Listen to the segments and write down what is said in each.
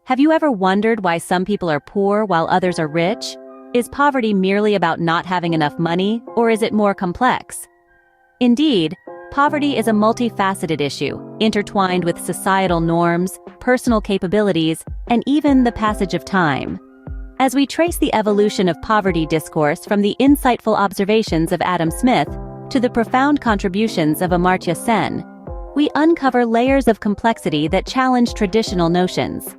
Have you ever wondered why some people are poor while others are rich? Is poverty merely about not having enough money, or is it more complex? Indeed, poverty is a multifaceted issue, intertwined with societal norms, personal capabilities, and even the passage of time. As we trace the evolution of poverty discourse from the insightful observations of Adam Smith to the profound contributions of Amartya Sen, we uncover layers of complexity that challenge traditional notions.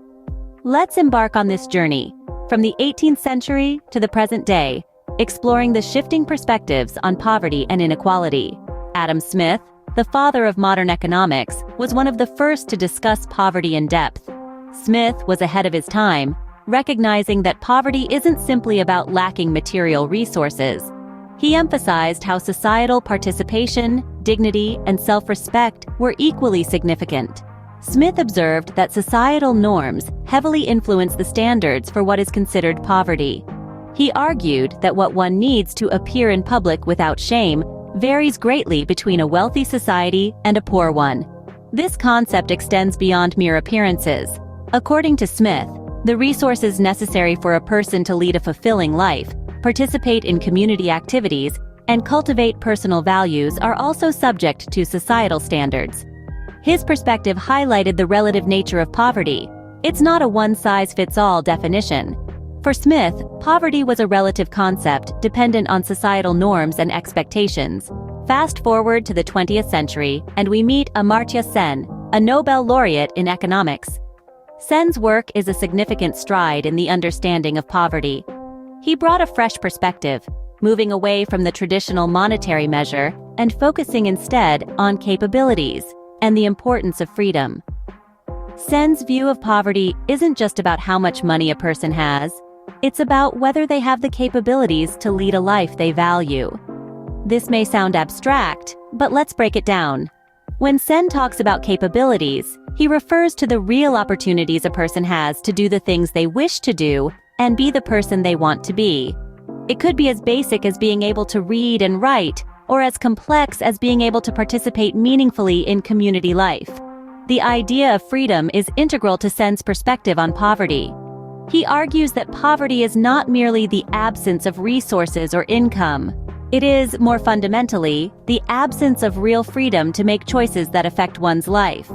Let's embark on this journey, from the 18th century to the present day, exploring the shifting perspectives on poverty and inequality. Adam Smith, the father of modern economics, was one of the first to discuss poverty in depth. Smith was ahead of his time, recognizing that poverty isn't simply about lacking material resources. He emphasized how societal participation, dignity, and self-respect were equally significant. Smith observed that societal norms heavily influence the standards for what is considered poverty. He argued that what one needs to appear in public without shame varies greatly between a wealthy society and a poor one. This concept extends beyond mere appearances. According to Smith, the resources necessary for a person to lead a fulfilling life, participate in community activities, and cultivate personal values are also subject to societal standards. His perspective highlighted the relative nature of poverty. It's not a one-size-fits-all definition. For Smith, poverty was a relative concept dependent on societal norms and expectations. Fast forward to the 20th century, and we meet Amartya Sen, a Nobel laureate in economics. Sen's work is a significant stride in the understanding of poverty. He brought a fresh perspective, moving away from the traditional monetary measure and focusing instead on capabilities and the importance of freedom. Sen's view of poverty isn't just about how much money a person has, it's about whether they have the capabilities to lead a life they value. This may sound abstract, but let's break it down. When Sen talks about capabilities, he refers to the real opportunities a person has to do the things they wish to do and be the person they want to be. It could be as basic as being able to read and write, or as complex as being able to participate meaningfully in community life. The idea of freedom is integral to Sen's perspective on poverty. He argues that poverty is not merely the absence of resources or income. It is, more fundamentally, the absence of real freedom to make choices that affect one's life.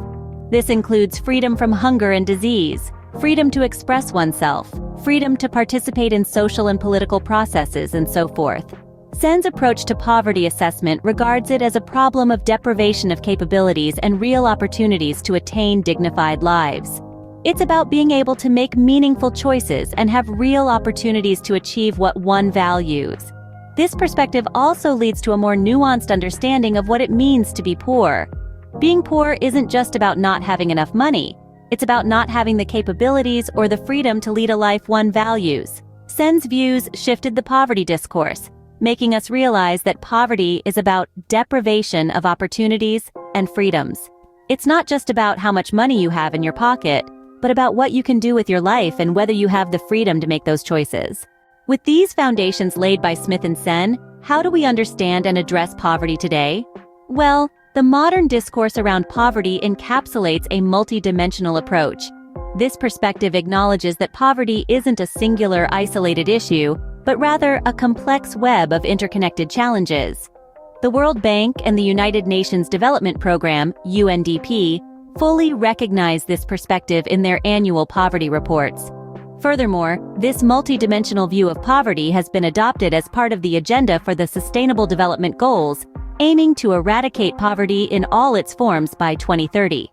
This includes freedom from hunger and disease, freedom to express oneself, freedom to participate in social and political processes, and so forth. Sen's approach to poverty assessment regards it as a problem of deprivation of capabilities and real opportunities to attain dignified lives. It's about being able to make meaningful choices and have real opportunities to achieve what one values. This perspective also leads to a more nuanced understanding of what it means to be poor. Being poor isn't just about not having enough money. It's about not having the capabilities or the freedom to lead a life one values. Sen's views shifted the poverty discourse, making us realize that poverty is about deprivation of opportunities and freedoms. It's not just about how much money you have in your pocket, but about what you can do with your life and whether you have the freedom to make those choices. With these foundations laid by Smith and Sen, how do we understand and address poverty today? Well, the modern discourse around poverty encapsulates a multidimensional approach. This perspective acknowledges that poverty isn't a singular, isolated issue, but rather a complex web of interconnected challenges. The World Bank and the United Nations Development Program, UNDP, fully recognize this perspective in their annual poverty reports. Furthermore, this multidimensional view of poverty has been adopted as part of the agenda for the Sustainable Development Goals, aiming to eradicate poverty in all its forms by 2030.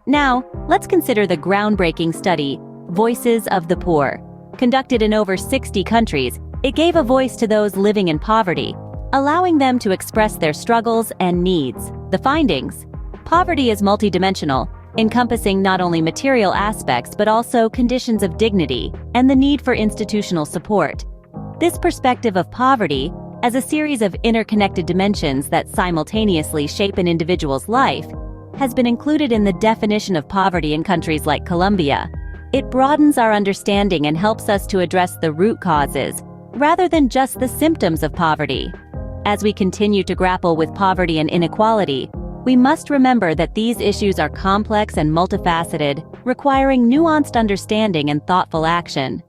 Now, let's consider the groundbreaking study, Voices of the Poor. Conducted in over 60 countries, it gave a voice to those living in poverty, allowing them to express their struggles and needs. The findings: poverty is multidimensional, encompassing not only material aspects but also conditions of dignity and the need for institutional support. This perspective of poverty, as a series of interconnected dimensions that simultaneously shape an individual's life, has been included in the definition of poverty in countries like Colombia. It broadens our understanding and helps us to address the root causes, rather than just the symptoms of poverty. As we continue to grapple with poverty and inequality, we must remember that these issues are complex and multifaceted, requiring nuanced understanding and thoughtful action.